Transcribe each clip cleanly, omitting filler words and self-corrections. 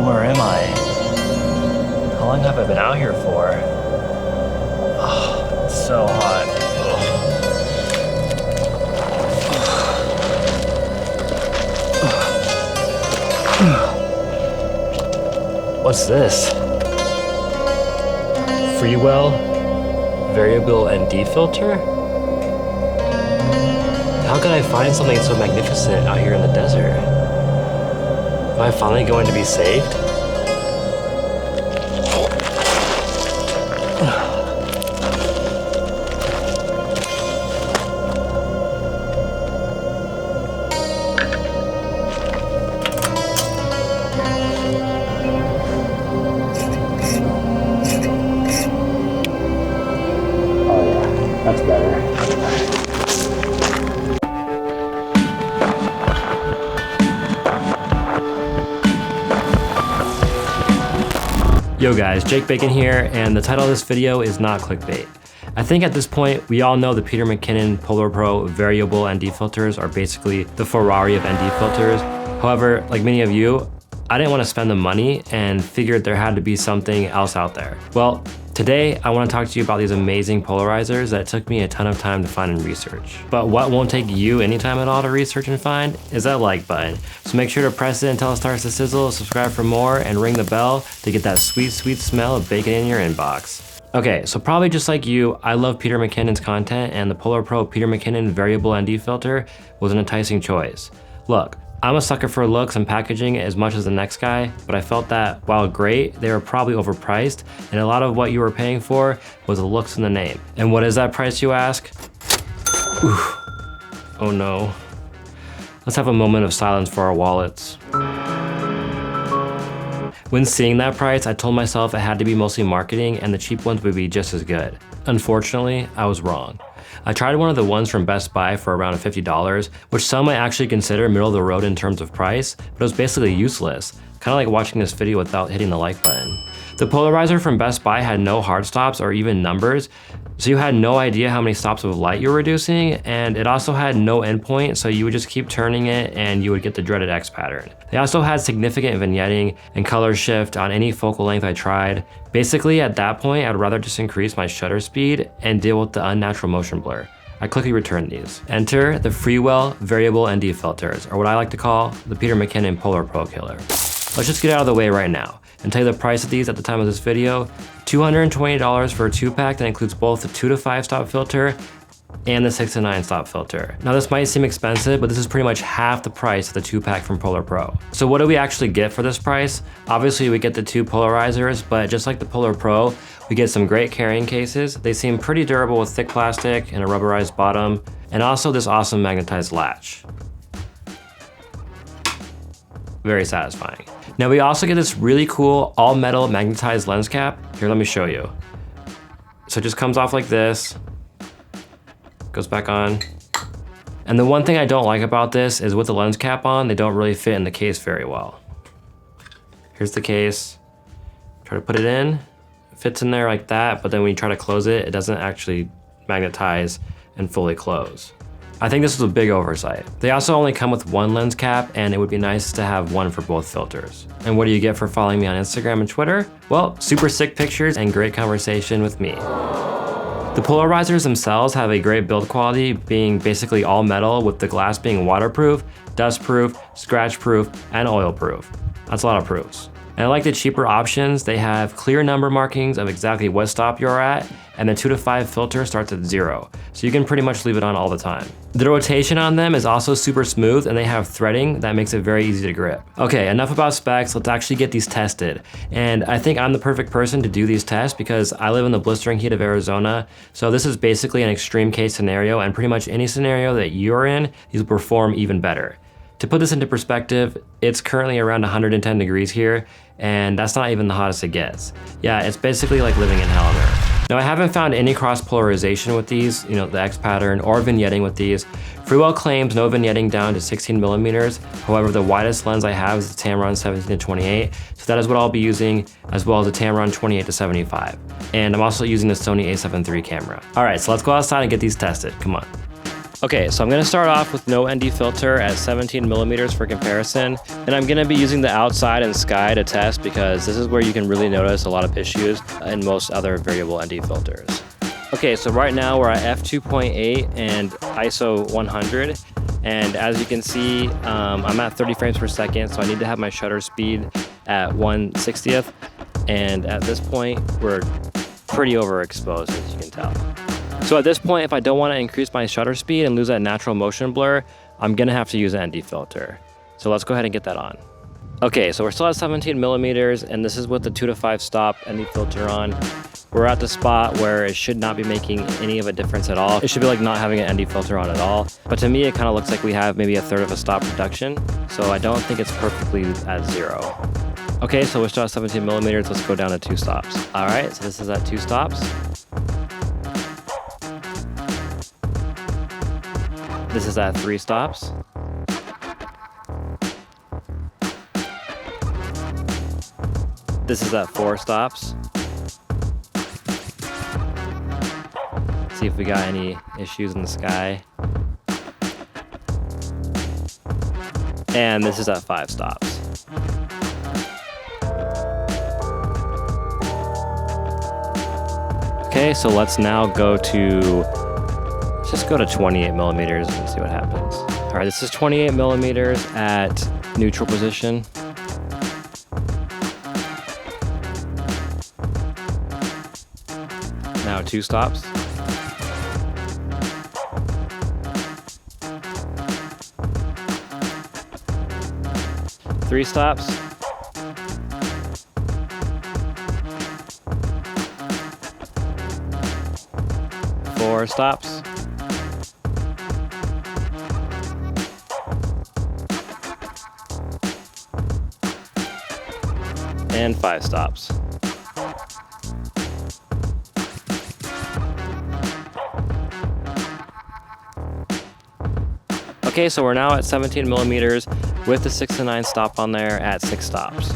Where am I? How long have I been out here for? It's so hot. What's this? Freewell Variable ND filter? How could I find something so magnificent out here in the desert? Am I finally going to be saved? That's better. Yo guys, Jake Bacon here, and the title of this video is not clickbait. I think at this point, we all know the Peter Mckinnon PolarPro Variable ND filters are basically the Ferrari of ND filters. However, like many of you, I didn't want to spend the money and figured there had to be something else out there. Well, today I want to talk to you about these amazing polarizers that took me a ton of time to find and research. But what won't take you any time at all to research and find is that like button. So make sure to press it until it starts to sizzle, subscribe for more, and ring the bell to get that sweet, sweet smell of bacon in your inbox. Okay, so probably just like you, I love Peter Mckinnon's content, and the PolarPro Peter Mckinnon Variable ND filter was an enticing choice. Look, I'm a sucker for looks and packaging as much as the next guy, but I felt that while great, they were probably overpriced, and a lot of what you were paying for was the looks in the name. And what is that price, you ask? Oof. Oh no. Let's have a moment of silence for our wallets. When seeing that price, I told myself it had to be mostly marketing and the cheap ones would be just as good. Unfortunately, I was wrong. I tried one of the ones from Best Buy for around $50, which some might actually consider middle of the road in terms of price, but it was basically useless. Kind of like watching this video without hitting the like button. The polarizer from Best Buy had no hard stops or even numbers, so you had no idea how many stops of light you were reducing, and it also had no endpoint, so you would just keep turning it and you would get the dreaded X pattern. They also had significant vignetting and color shift on any focal length I tried. Basically, at that point, I'd rather just increase my shutter speed and deal with the unnatural motion blur. I quickly returned these. Enter the Freewell Variable ND filters, or what I like to call the Peter Mckinnon PolarPro killer. Let's just get out of the way right now and tell you the price of these at the time of this video. $220 for a 2-pack that includes both the 2 to 5 stop filter and the 6 to 9 stop filter. Now this might seem expensive, but this is pretty much half the price of the 2-pack from PolarPro. So what do we actually get for this price? Obviously we get the 2 polarizers, but just like the PolarPro, we get some great carrying cases. They seem pretty durable with thick plastic and a rubberized bottom, and also this awesome magnetized latch. Very satisfying. Now we also get this really cool all metal magnetized lens cap. Here, let me show you. So it just comes off like this, goes back on. And the one thing I don't like about this is with the lens cap on, they don't really fit in the case very well. Here's the case, try to put it in, it fits in there like that, but then when you try to close it, it doesn't actually magnetize and fully close. I think this was a big oversight. They also only come with one lens cap, and it would be nice to have one for both filters. And what do you get for following me on Instagram and Twitter? Well, super sick pictures and great conversation with me. The polarizers themselves have a great build quality, being basically all metal, with the glass being waterproof, dustproof, scratch-proof, and oil-proof. That's a lot of proofs. And I like the cheaper options. They have clear number markings of exactly what stop you're at, and the 2 to 5 filter starts at 0. So you can pretty much leave it on all the time. The rotation on them is also super smooth, and they have threading that makes it very easy to grip. Okay, enough about specs, let's actually get these tested. And I think I'm the perfect person to do these tests because I live in the blistering heat of Arizona. So this is basically an extreme case scenario, and pretty much any scenario that you're in, these will perform even better. To put this into perspective, it's currently around 110 degrees here, and that's not even the hottest it gets. Yeah, it's basically like living in hell on earth. Now I haven't found any cross polarization with these, the X pattern or vignetting with these. Freewell claims no vignetting down to 16 millimeters. However, the widest lens I have is the Tamron 17 to 28. So that is what I'll be using, as well as the Tamron 28 to 75. And I'm also using the Sony A7 III camera. All right, so let's go outside and get these tested, come on. Okay, so I'm gonna start off with no ND filter at 17 millimeters for comparison. And I'm gonna be using the outside and sky to test because this is where you can really notice a lot of issues in most other variable ND filters. Okay, so right now we're at f2.8 and ISO 100. And as you can see, I'm at 30 frames per second, so I need to have my shutter speed at 1/60th. And at this point, we're pretty overexposed, as you can tell. So at this point, if I don't want to increase my shutter speed and lose that natural motion blur, I'm gonna have to use an ND filter. So let's go ahead and get that on. Okay, so we're still at 17 millimeters, and this is with the 2 to 5 stop ND filter on. We're at the spot where it should not be making any of a difference at all. It should be like not having an ND filter on at all. But to me, it kind of looks like we have maybe 1/3 of a stop reduction. So I don't think it's perfectly at 0. Okay, so we're still at 17 millimeters. Let's go down to 2 stops. All right, so this is at 2 stops. This is at 3 stops. This is at 4 stops. See if we got any issues in the sky. And this is at 5 stops. Okay, so let's now go to, let's just go to 28 millimeters and see what happens. All right, this is 28 millimeters at neutral position. Now 2 stops. 3 stops. 4 stops. And 5 stops. Okay, so we're now at 17 millimeters with the 6 to 9 stop on there at 6 stops.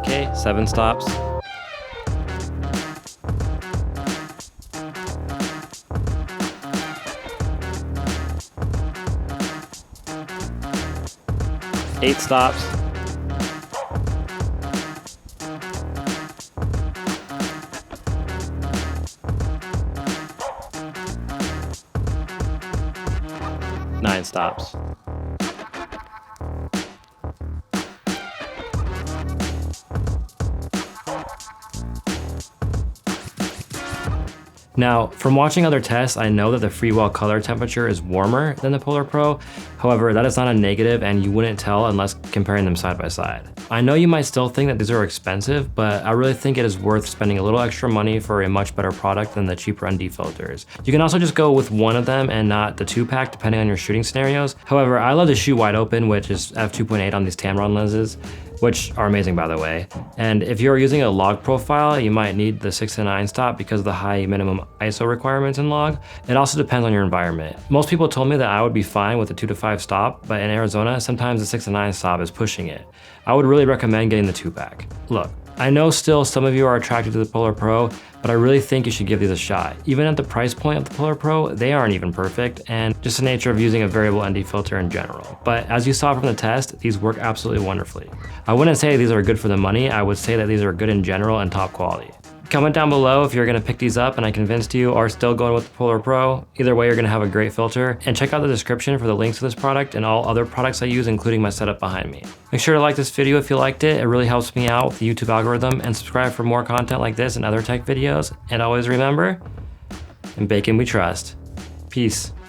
Okay, 7 stops. Eight stops. 9 stops. Now, from watching other tests, I know that the Freewell color temperature is warmer than the PolarPro. However, that is not a negative and you wouldn't tell unless comparing them side by side. I know you might still think that these are expensive, but I really think it is worth spending a little extra money for a much better product than the cheaper ND filters. You can also just go with one of them and not the 2-pack depending on your shooting scenarios. However, I love to shoot wide open, which is f2.8 on these Tamron lenses, which are amazing by the way. And if you're using a log profile, you might need the 6 to 9 stop because of the high minimum ISO requirements in log. It also depends on your environment. Most people told me that I would be fine with the 2 to 5 stop, but in Arizona, sometimes the 6 to 9 stop is pushing it. I would really recommend getting the 2-pack. Look, I know still some of you are attracted to the PolarPro, but I really think you should give these a shot. Even at the price point of the PolarPro, they aren't even perfect, and just the nature of using a variable ND filter in general. But as you saw from the test, these work absolutely wonderfully. I wouldn't say these are good for the money, I would say that these are good in general and top quality. Comment down below if you're gonna pick these up and I convinced you, or still going with the PolarPro. Either way, you're gonna have a great filter. And check out the description for the links to this product and all other products I use, including my setup behind me. Make sure to like this video if you liked it. It really helps me out with the YouTube algorithm, and subscribe for more content like this and other tech videos. And always remember, in bacon we trust. Peace.